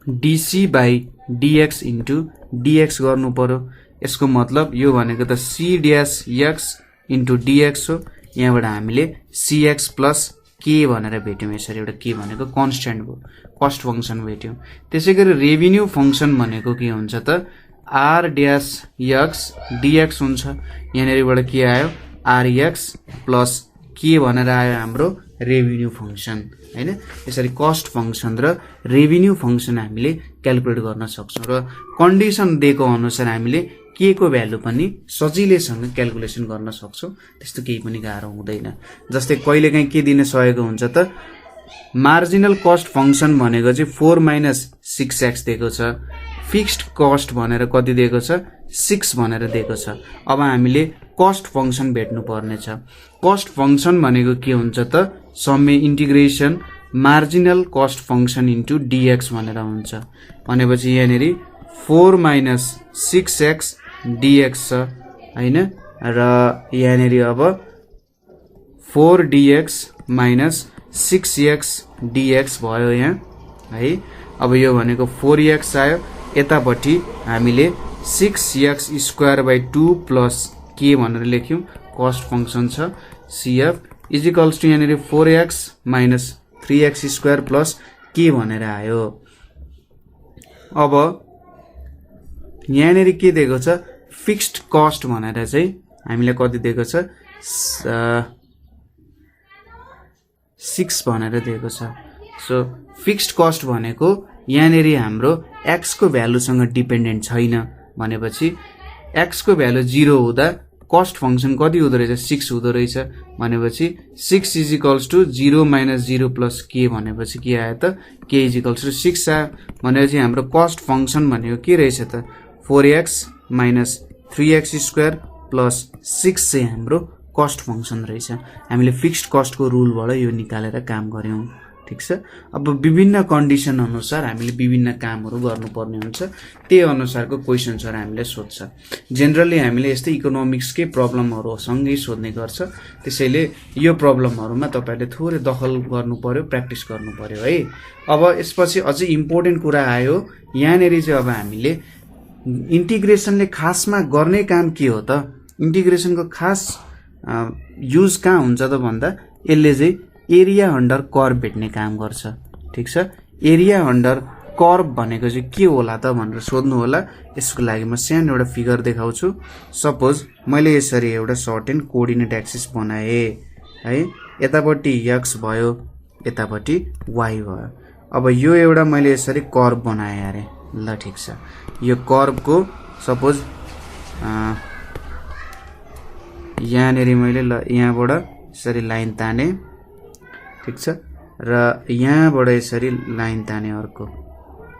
dc/dx इन्टु dx गर्नु पर्यो। यसको मतलब यो भनेको त c' x इन्टु dx हो। यहाँबाट हामीले cx प्लस k भनेर भेट्यौं। यसरी एउटा k भनेको कन्स्ट्यान्ट हो, कस्ट फंक्सन भेट्यौं। त्यसैगरी रेभिन्यू फंक्सन भनेको के हुन्छ त, r' x dx हुन्छ। यहाँनेरिबाट के आयो, rx प्लस k भनेर आयो हाम्रो रेभिन्यू फंक्सन हैन। यसरी कस्ट फंक्सन र रेभिन्यू फंक्सन हामीले क्याल्कुलेट गर्न सक्छौं र कन्डिसन दिएको अनुसार हामीले के को भ्यालु पनि सजिलैसँग क्याल्कुलेसन गर्न सक्छौं। त्यस्तो केही पनि गाह्रो हुँदैन। जस्तै कहिलेकाहीँ के दिन सकेको हुन्छ त, मार्जिनल कस्ट फंक्सन भनेको चाहिँ 4 - 6x दिएको छ, फिक्स्ड कस्ट भनेर कति दिएको छ, 6 भनेर दिएको छ। अब हामीले कस्ट फंक्सन भेट्नु पर्ने छ। कस्ट फंक्सन भनेको के हुन्छ त, समे integration marginal cost function into dx भनेर हुन्छ। भनेपछि यहाँनेरि 4 - 6x dx छ हैन र यहाँनेरि अब 4dx - 6x dx भयो यहाँ है। अब यो भनेको 4x आयो, यतापट्टि हामीले 6x²/2 प्लस k भनेर लेख्यौं। कस्ट फंक्सन छ CF इजिकल्स टु यहाँनेरि 4x - 3x² प्लस k भनेर आयो। अब यहाँनेरि के दिएको छ, फिक्स्ड कस्ट भनेर चाहिँ हामीलाई कति दिएको छ, 6 भनेर दिएको छ। सो फिक्स्ड कस्ट भनेको यहाँनेरि हाम्रो x को भ्यालुसँग डिपेन्डेन्ट छैन। भनेपछि x को भ्यालु 0 हुँदा कस्ट फंक्सन कति हुँदो रहेछ, 6 हुँदो रहेछ। भनेपछि 6 इजिकल्स टु 0 - 0 प्लस k भनेपछि के आयो त, k इजिकल्स टु 6 आयो। भनेपछि हाम्रो कस्ट फंक्सन भनेको के रहेछ त, 4x - 3x² प्लस 6 चाहिँ हाम्रो कस्ट फंक्सन रहेछ। हामीले फिक्स्ड कस्ट को रुलबाट यो निकालेर काम गर्यौं। ठीक छ। अब विभिन्न कन्डिसन अनुसार हामीले विभिन्न कामहरु गर्नुपर्ने हुन्छ, त्यही अनुसारको क्वेशन्सहरु हामीले सोध्छ। जनरली हामीले यस्तै इकोनोमिक्सकै प्रब्लमहरु सँगै सोध्ने गर्छ। त्यसैले यो प्रब्लमहरुमा तपाईहरुले थोरै दखल गर्नु पर्यो, प्र्याक्टिस गर्नु पर्यो है। अब यसपछि अझै इम्पोर्टेन्ट कुरा आयो। यहाँनेरि चाहिँ अब हामीले इन्टिग्रेसनले खासमा गर्ने काम के हो त, इन्टिग्रेसनको खास युज कहाँ हुन्छ त भन्दा यसले चाहिँ एरिया अन्डर कर्व भेट्ने काम गर्छ। ठीक छ। एरिया अन्डर कर्व भनेको चाहिँ के होला त भनेर सोध्नु होला। यसको लागि म सानो एउटा फिगर देखाउँछु। सपोज मैले यसरी एउटा सर्टेन कोअर्डिनेट एक्सिस बनाए है, यतापट्टि x भयो, यतापट्टि y भयो। अब यो एउटा मैले यसरी कर्व बनाए अरे, ल ठीक छ। यो कर्वको सपोज यहाँनेरि मैले ल यहाँबाट यसरी लाइन ताने, ठिक छ, र यहाँबाट यसरी लाइन ताने अर्को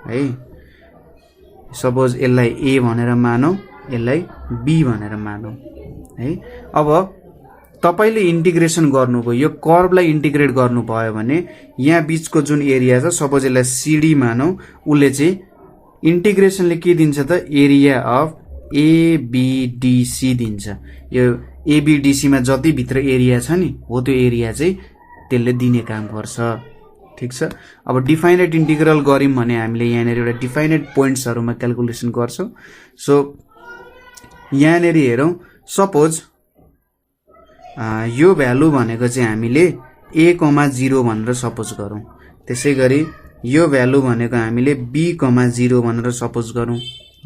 है। सपोज यसलाई ए भनेर मानौँ, यसलाई बी भनेर मानौँ है। अब तपाईले इन्टिग्रेसन गर्नुभयो, यो कर्वलाई इन्टिग्रेट गर्नुभयो भने यहाँ बीचको जुन एरिया छ, सपोज यसलाई सिडी मानौँ, उसले चाहिँ इन्टिग्रेसनले के दिन्छ त, एरिया अफ एबिडिसी दिन्छ। यो एबिडिसी मा जति भित्र एरिया छ नि हो त्यो एरिया चाहिँ त्यसले दिने काम गर्छ, ठिक छ। अब डिफाइनेट इन्टिग्रल गर्यौं भने हामीले यहाँनेर एउटा डिफाइनेट पोइन्ट्सहरुमा क्याल्कुलेसन गर्छौं। सो यहाँनेर हेरौं, सपोज यो भ्यालु भनेको चाहिँ हामीले a,0 भनेर सपोज गरौं। त्यसैगरी यो भ्यालु भनेको हामीले b,0 भनेर सपोज गरौं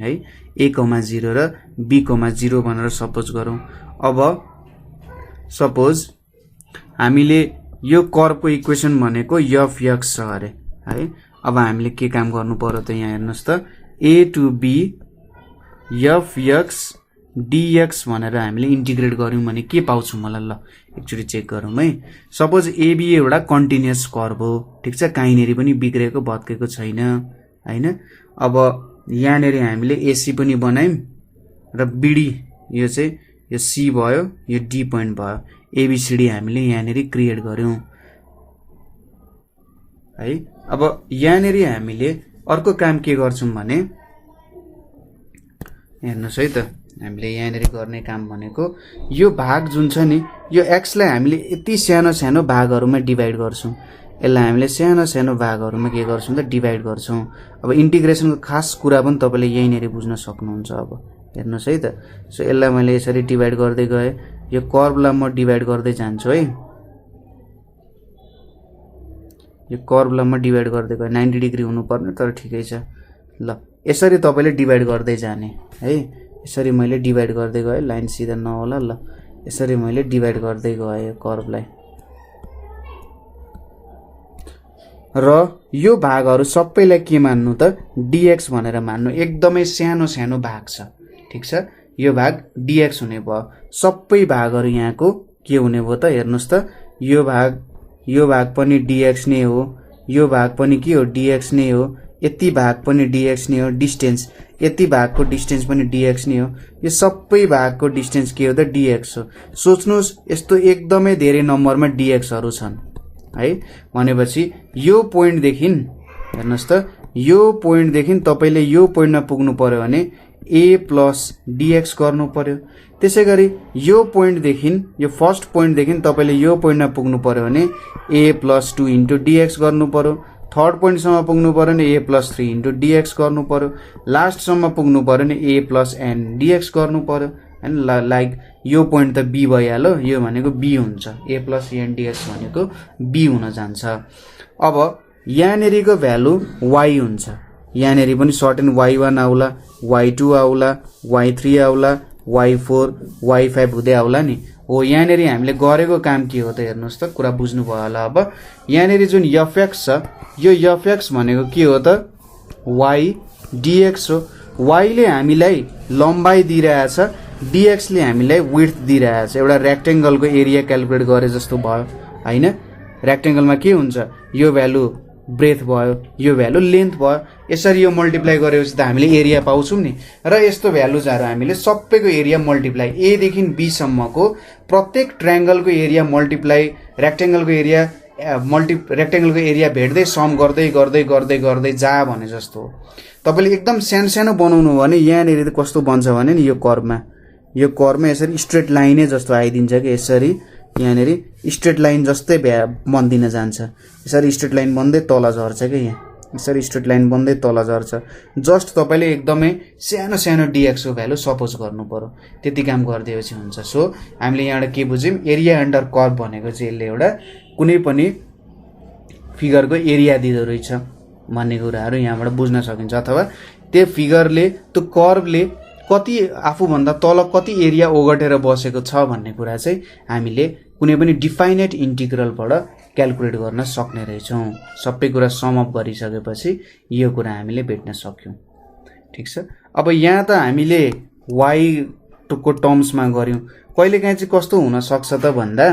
है। a,0 र b,0 भनेर सपोज गरौं। अब सपोज हामीले यो कर्वको इक्वेसन भनेको f(x) छ अरे है। अब हामीले के काम गर्नु पर्यो त, यहाँ हेर्नुस् त, a to b f(x) dx भनेर हामीले इन्टिग्रेट गर्यौं भने के पाउँछौं मलाई, ल एकचोटी चेक गरौँ है। सपोज ab एउटा कन्टिन्युअस कर्व हो, ठीक छ, काहीँनेरि पनि बिग्रेको भत्केको छैन हैन। अब यहाँनेरि हामीले ac पनि बनायौं र bd यो चाहिँ यो c भयो, यो d पोइन्ट भयो, abcd हामीले यहाँनेरि क्रिएट गर्यौं है। अब यहाँनेरि हामीले अर्को काम के गर्छौं भने, हेर्नुस् है त, हामीले यहाँनेरि गर्ने काम भनेको यो भाग जुन छ नि, यो x लाई हामीले यति सानो सानो भागहरुमा डिभाइड गर्छौं। यसलाई हामीले सानो सानो भागहरुमा के गर्छौं त, डिभाइड गर्छौं। अब इन्टिग्रेसनको खास कुरा पनि तपाईले यहीँनेरि बुझ्न सक्नुहुन्छ। अब हेर्नुस् है त, सो यसलाई मैले यसरी डिभाइड गर्दै गए, यो कर्वलाई म डिभाइड गर्दै जान्छु है। यो कर्वलाई म डिभाइड गर्दै गए, 90 डिग्री हुनु पर्ने तर ठिकै छ। ल यसरी तपाईले डिभाइड गर्दै जाने है। यसरी मैले डिभाइड गर्दै गए, लाइन सिधा नहोला। ल यसरी मैले डिभाइड गर्दै गए कर्वलाई, र यो भागहरु सबैलाई के मान्नु त, dx भनेर मान्नु। एकदमै सानो सानो भाग छ, ठीक छ, यो भाग dx हुने भयो। सबै भागहरु यहाँको के हुने भयो त, हेर्नुस् त, यो भाग पनि dx नै हो, यो भाग पनि के हो, dx नै हो, यति भाग पनि dx नै हो, डिस्टेन्स यति भागको डिस्टेन्स पनि dx नै हो, यो सबै भागको डिस्टेन्स के हो त, dx हो। सोच्नुस् यस्तो एकदमै धेरै नम्बरमा dx हरु छन् है। भनेपछि यो पोइन्ट देखि हेर्नुस् त, यो पोइन्ट देखि तपाईले यो पोइन्टमा पुग्नु पर्यो भने a प्लस dx गर्नु पर्यो। त्यसैगरी यो पोइन्ट देखि, यो फर्स्ट पोइन्ट देखि तपाईले यो पोइन्टमा पुग्नु पर्यो भने a प्लस 2 इन्टु dx गर्नु पर्यो। थर्ड पोइन्ट सम्म पुग्नु पर्यो भने a प्लस 3 इन्टु dx गर्नु पर्यो। लास्ट सम्म पुग्नु पर्यो भने a प्लस n dx गर्नु पर्यो हैन। लाइक यो पोइन्ट त b भइहाल्यो, यो भनेको b हुन्छ, a प्लस n dx भनेको b हुन जान्छ। अब यहाँनेरिको भ्यालु y हुन्छ, यहाँनेरि पनि सर्टेन y1 आउला, y2 आउला, y3 आउला, y4 y5 हुँदै आउला नि हो। यहाँनेरि हामीले गरेको काम के हो त, हेर्नुस् त, कुरा बुझ्नु भयो होला। अब यहाँनेरि जुन fx छ, यो fx भनेको के हो त, y dx हो। y ले हामीलाई लम्बाई दिइरहेछ, dx ले हामीलाई विड्थ दिइरहेछ। एउटा रेक्टेंगलको एरिया क्याल्कुलेट गरे जस्तो भयो हैन। रेक्टेंगलमा के हुन्छ, यो भ्यालु ब्रेथ भयो, यो भ्यालु लेन्थ भयो। यसरी यो मल्टिप्लाई गरेपछि त हामीले एरिया पाउँछौं नि। र यस्तो भ्यालुजहरु हामीले सबैको एरिया मल्टिप्लाई, a देखि b सम्मको प्रत्येक ट्रायंगलको एरिया मल्टिप्लाई रेक्टेंगलको एरिया रेक्टेंगलको एरिया भेट्दै सम गर्दै गर्दै गर्दै गर्दै जा भने जस्तो हो। तपाईले एकदम सानो सानो बनाउनु हो भने यहाँनेरि त कस्तो बन्छ भने नि, यो कर्वमा यसरी स्ट्रेट लाइनै जस्तो आइदिन्छ कि, यसरी यहाँनेरि स्ट्रेट लाइन जस्तै बन्दिन जान्छ। यसरी स्ट्रेट लाइन बन्दै तल झर्छ के, यहाँ यसरी स्ट्रेट लाइन बन्दै तल झर्छ। जस्ट तपाईले एकदमै सानो सानो dx को भ्यालु सपोज गर्नु पर्यो, त्यति काम गर्दिएपछि हुन्छ। सो हामीले यहाँबाट के बुझ्यौं, एरिया अन्डर कर्व भनेको चाहिँ यसले एउटा कुनै पनि फिगरको एरिया दिँदो रहेछ भन्ने कुराहरु यहाँबाट बुझ्न सकिन्छ। अथवा त्यो फिगरले, त्यो कर्वले कति आफूभन्दा तल कति एरिया ओगटेर बसेको छ भन्ने कुरा चाहिँ हामीले कुनै पनि डिफाइनेट इन्टिग्रलबाट क्याल्कुलेट गर्न सक्ने रहेछौं। सबै कुरा सम अप गरिसकेपछि यो कुरा हामीले भेट्न सक्यौं, ठीक छ। अब यहाँ त हामीले y को टर्म्समा गर्यौं, कहिलेकाहीँ चाहिँ कस्तो हुन सक्छ त भन्दा,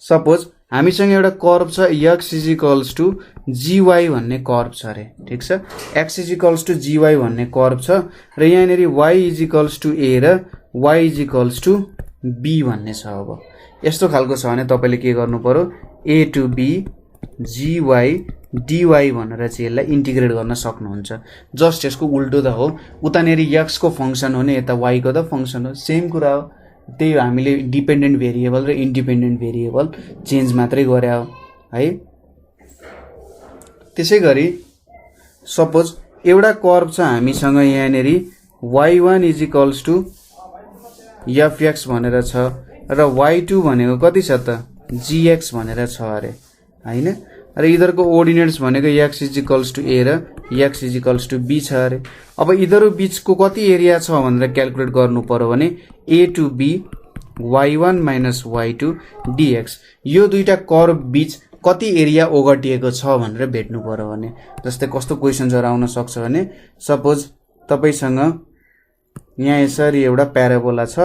सपोज हामीसँग एउटा कर्व छ x = gy भन्ने कर्व छ अरे, ठीक छ। x = gy भन्ने कर्व छ र यहाँनेरि y = a र y = b भन्ने छ। अब यस्तो खालको छ भने तपाईले के गर्नु पर्यो, a to b gy dy भनेर चाहिँ यसलाई इन्टिग्रेट गर्न सक्नुहुन्छ। जस्ट यसको उल्टो त हो, उतानेरि x को फंक्सन हो नि यता y को त फंक्सन हो, सेम कुरा हो। त्यही हामीले डिपेन्डेन्ट भेरिएबल र इन्डिपेन्डेन्ट भेरिएबल चेन्ज मात्रै गरे हो है। त्यसैगरी सपोज एउटा कर्व छ हामीसँग यहाँनेरि y1 = fx भनेर छ र y2 भनेको कति छ त gx भनेर छ अरे हैन। र इधरको ओर्डिनेट्स भनेको x = a र x = b छ अरे। अब इधरको बीचको कति एरिया छ भनेर क्याल्कुलेट गर्नु पर्यो भने a to b y1 - y2 dx, यो दुईटा कर्व बीच कति एरिया ओगटिएको छ भनेर भेट्नु पर्यो भने। जस्तै कस्तो क्वेशन्सहरु आउन सक्छ भने सपोज तपाईसँग यहाँ यसरी एउटा प्याराबोला छ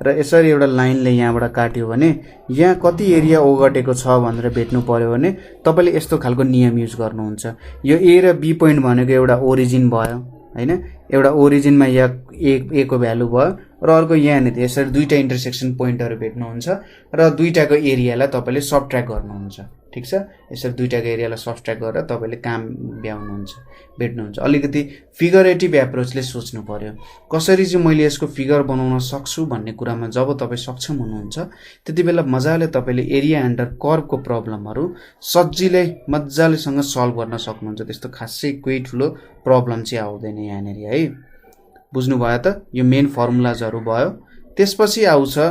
र यसरी एउटा लाइनले यहाँबाट काट्यो भने यहाँ कति एरिया ओगटेको छ भनेर भेट्नु पर्यो भने तपाईले यस्तो खालको नियम युज गर्नुहुन्छ। यो a र b पोइन्ट भनेको एउटा ओरिजिन भयो हैन, एउटा ओरिजिनमा यहाँ a को भ्यालु भयो र अर्को यहाँनेर यसरी दुईटा इन्टरसेक्सन पोइन्टहरु भेट्नुहुन्छ र दुईटाको एरियालाई तपाईले सबट्र्याक्ट गर्नुहुन्छ, ठीक छ। यसरी दुईटाको एरियालाई सबट्र्याक्ट गरेर तपाईले काम भ्याउनुहुन्छ, भेट्नुहुन्छ। अलिकति फिगरेटिभ एप्रोचले सोच्नु पर्यो, कसरी चाहिँ मैले यसको फिगर बनाउन सक्छु भन्ने कुरामा जब तपाई सक्षम हुनुहुन्छ त्यतिबेला मजाले तपाईले एरिया अन्डर कर्वको प्रब्लमहरु सजिलै मजालेसँग सल्भ गर्न सक्नुहुन्छ। त्यस्तो खासै कुनै ठुलो प्रब्लम चाहिँ आउँदैन यहाँनेरि है। बुझ्नु भयो त? यो मेन फर्मुलाजहरु भयो। त्यसपछि आउँछ